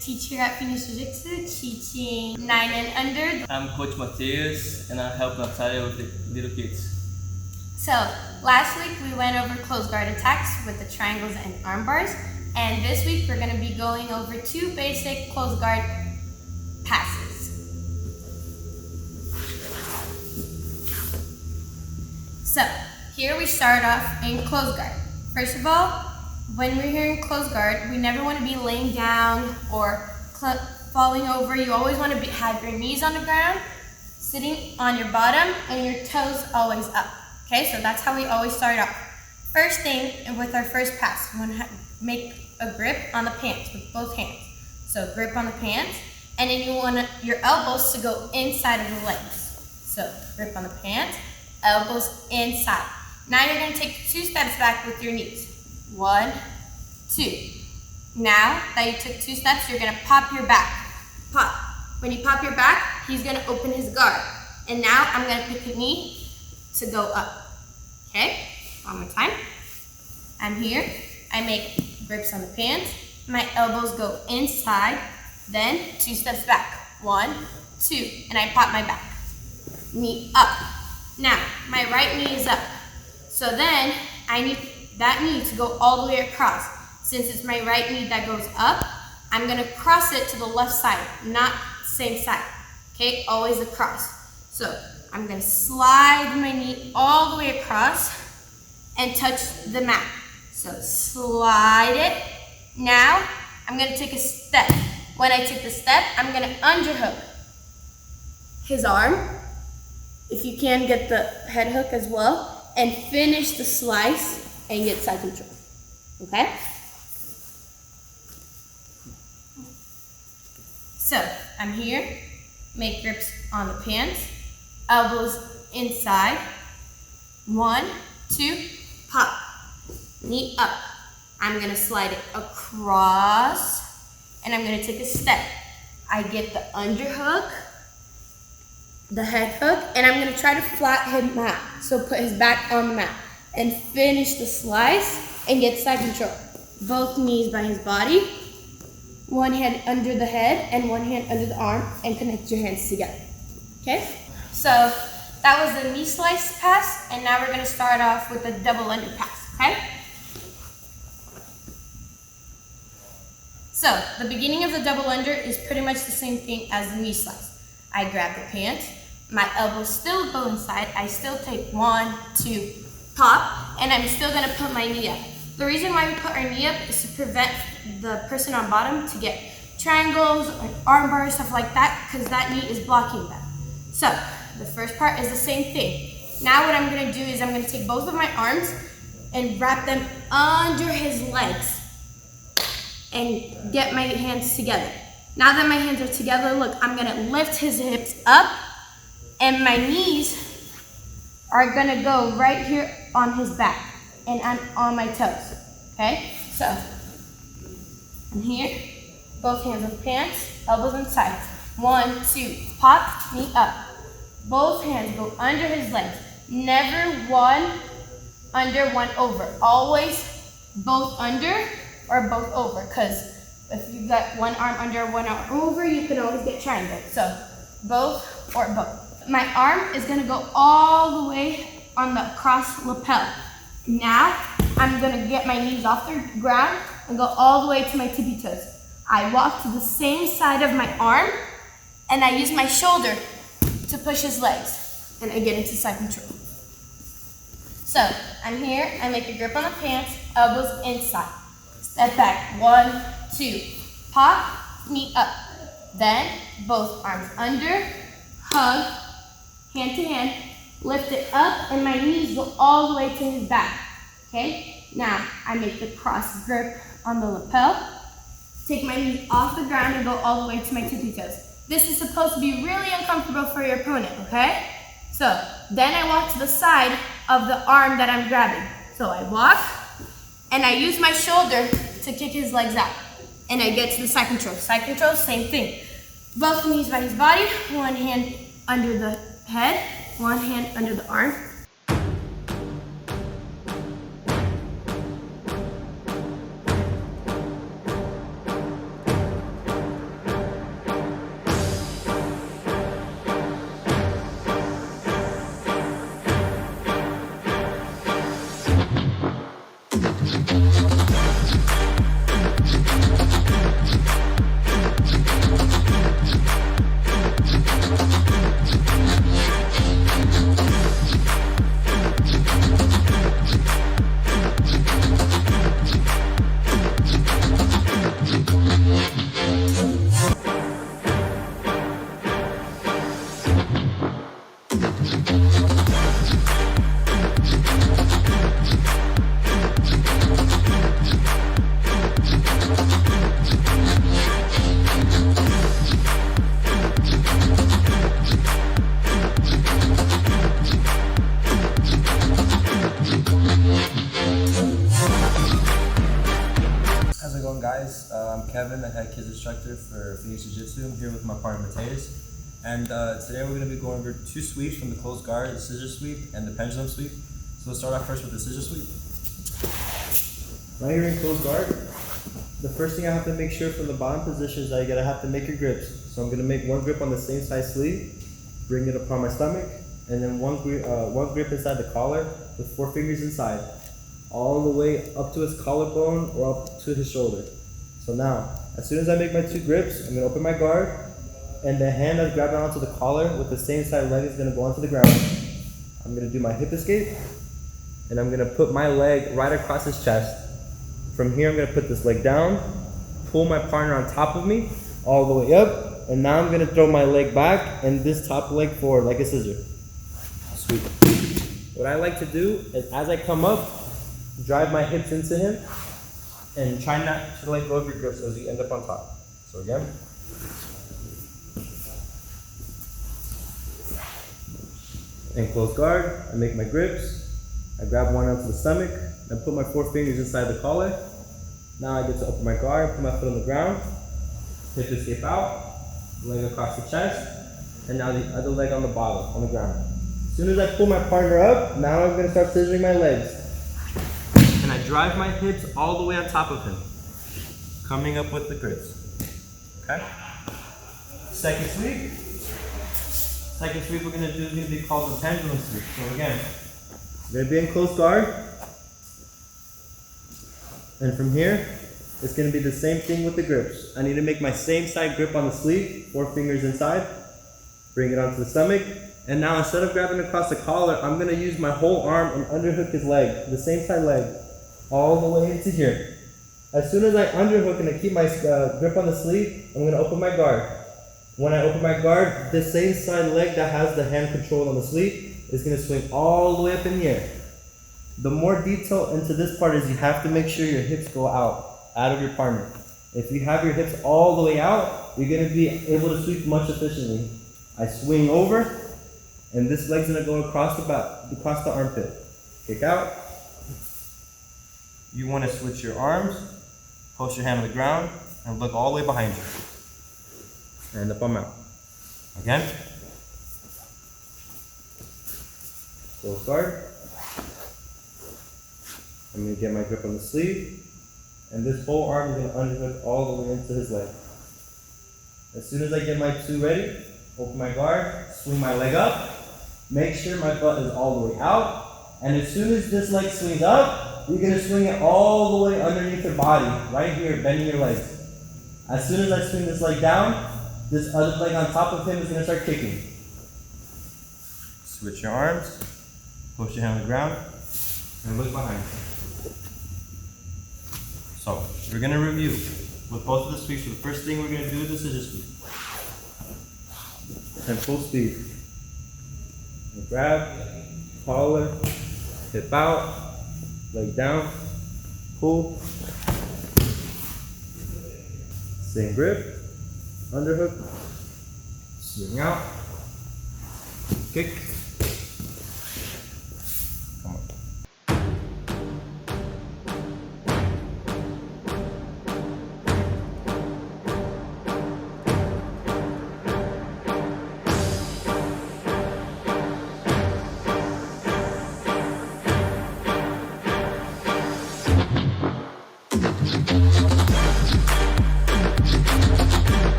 teach here at Jiu Jitsu, teaching 9 and under. I'm Coach Matheus, and I help Natalia with the little kids. So, last week we went over close guard attacks with the triangles and arm bars, and this week we're going to be going over 2 basic close guard passes. So, here we start off in close guard. First of all, when we're here in close guard, we never want to be laying down or falling over. You always want to have your knees on the ground, sitting on your bottom, and your toes always up. Okay, so that's how we always start off. First thing, with our first pass, we want to make a grip on the pants with both hands. So grip on the pants, and then you want your elbows to go inside of the legs. So grip on the pants, elbows inside. Now you're going to take 2 steps back with your knees. 1, 2. Now that you took 2 steps, you're going to pop your back. Pop. When you pop your back, he's going to open his guard. And now I'm going to pick a knee to go up. Okay? One more time. I'm here. I make grips on the pants. My elbows go inside. Then 2 steps back. 1, 2. And I pop my back. Knee up. Now, my right knee is up. So then I need that knee to go all the way across. Since it's my right knee that goes up, I'm gonna cross it to the left side, not same side, okay? Always across. So I'm gonna slide my knee all the way across and touch the mat. So slide it. Now I'm gonna take a step. When I take the step, I'm gonna underhook his arm. If you can, get the head hook as well, and finish the slice and get side control, okay? So, I'm here, make grips on the pants, elbows inside, 1, 2, pop, knee up. I'm gonna slide it across, and I'm gonna take a step. I get the underhook, the head hook, and I'm gonna try to flat him mat. So put his back on the mat and finish the slice and get side control. Both knees by his body, 1 hand under the head and 1 hand under the arm, and connect your hands together. Okay? So that was the knee slice pass, and now we're gonna start off with the double under pass, okay? So the beginning of the double under is pretty much the same thing as the knee slice. I grab the pants, my elbows still go inside, I still take 1, 2, pop, and I'm still gonna put my knee up. The reason why we put our knee up is to prevent the person on bottom to get triangles or arm bars, stuff like that, because that knee is blocking them. So the first part is the same thing. Now what I'm gonna do is I'm gonna take both of my arms and wrap them under his legs and get my hands together. Now that my hands are together, look, I'm gonna lift his hips up, and my knees are gonna go right here on his back, and I'm on my toes, okay? So, I'm here, both hands on the pants, elbows inside. 1, 2, pop, knee up. Both hands go under his legs. Never 1 under, 1 over. Always both under or both over, because if you've got 1 arm under, 1 arm over, you can always get triangled. So both or both. My arm is gonna go all the way on the cross lapel. Now I'm gonna get my knees off the ground and go all the way to my tippy toes. I walk to the same side of my arm, and I use my shoulder to push his legs, and I get into side control. So I'm here, I make a grip on the pants, elbows inside. Step back, 1, 2, pop, knee up. Then both arms under, hug, hand to hand, lift it up, and my knees go all the way to his back. Okay? Now I make the cross grip on the lapel, take my knees off the ground and go all the way to my tippy toes. This is supposed to be really uncomfortable for your opponent, okay? So then I walk to the side of the arm that I'm grabbing. So I walk, and I use my shoulder to kick his legs out. And I get to the side control. Side control, same thing. Both knees by his body, 1 hand under the head, 1 hand under the arm. Keven, the head kids instructor for Phoenix Jiu Jitsu. I'm here with my partner Matheus. And today we're going to be going over 2 sweeps from the closed guard, the scissor sweep and the pendulum sweep. So we'll start off first with the scissor sweep. Right here in closed guard, the first thing I have to make sure from the bottom position is that you're going to have to make your grips. So I'm going to make one grip on the same side sleeve, bring it upon my stomach, and then one grip inside the collar with 4 fingers inside, all the way up to his collarbone or up to his shoulder. So now, as soon as I make my 2 grips, I'm going to open my guard, and the hand that's grabbing onto the collar with the same side leg is going to go onto the ground. I'm going to do my hip escape, and I'm going to put my leg right across his chest. From here, I'm going to put this leg down, pull my partner on top of me, all the way up, and now I'm going to throw my leg back and this top leg forward like a scissor. Sweep. What I like to do is as I come up, drive my hips into him, and try not to let go of your grips as you end up on top. So again. In close guard, I make my grips. I grab one onto the stomach, and put my 4 fingers inside the collar. Now I get to open my guard, put my foot on the ground, hip escape out, leg across the chest, and now the other leg on the bottom, on the ground. As soon as I pull my partner up, now I'm going to start scissoring my legs. And I drive my hips all the way on top of him, coming up with the grips. Okay? Second sweep. Second sweep we're going to do is going to be called the pendulum sweep. So again, we're going to be in close guard. And from here, it's going to be the same thing with the grips. I need to make my same side grip on the sleeve, 4 fingers inside, bring it onto the stomach. And now instead of grabbing across the collar, I'm going to use my whole arm and underhook his leg, the same side leg, all the way into here. As soon as I underhook and I keep my grip on the sleeve, I'm going to open my guard. When I open my guard, the same side leg that has the hand control on the sleeve is going to swing all the way up in the air. The more detail into this part is you have to make sure your hips go out of your partner. If you have your hips all the way out, you're going to be able to sweep much efficiently. I swing over, and this leg's going to go across the armpit. Kick out. You want to switch your arms, post your hand on the ground, and look all the way behind you. And up I'm out. Again. Close guard. I'm going to get my grip on the sleeve, and this whole arm is going to underhook all the way into his leg. As soon as I get my 2 ready, open my guard, swing my leg up, make sure my butt is all the way out, and as soon as this leg swings up, you're going to swing it all the way underneath your body, right here, bending your legs. As soon as I swing this leg down, this other leg on top of him is going to start kicking. Switch your arms, push your hand on the ground, and look behind you. So, we're going to review with both of the sweeps. So the first thing we're going to do is the scissor sweep. And full speed. And grab, collar, hip out, leg down, pull. Same grip, underhook, swing out, kick. Come on.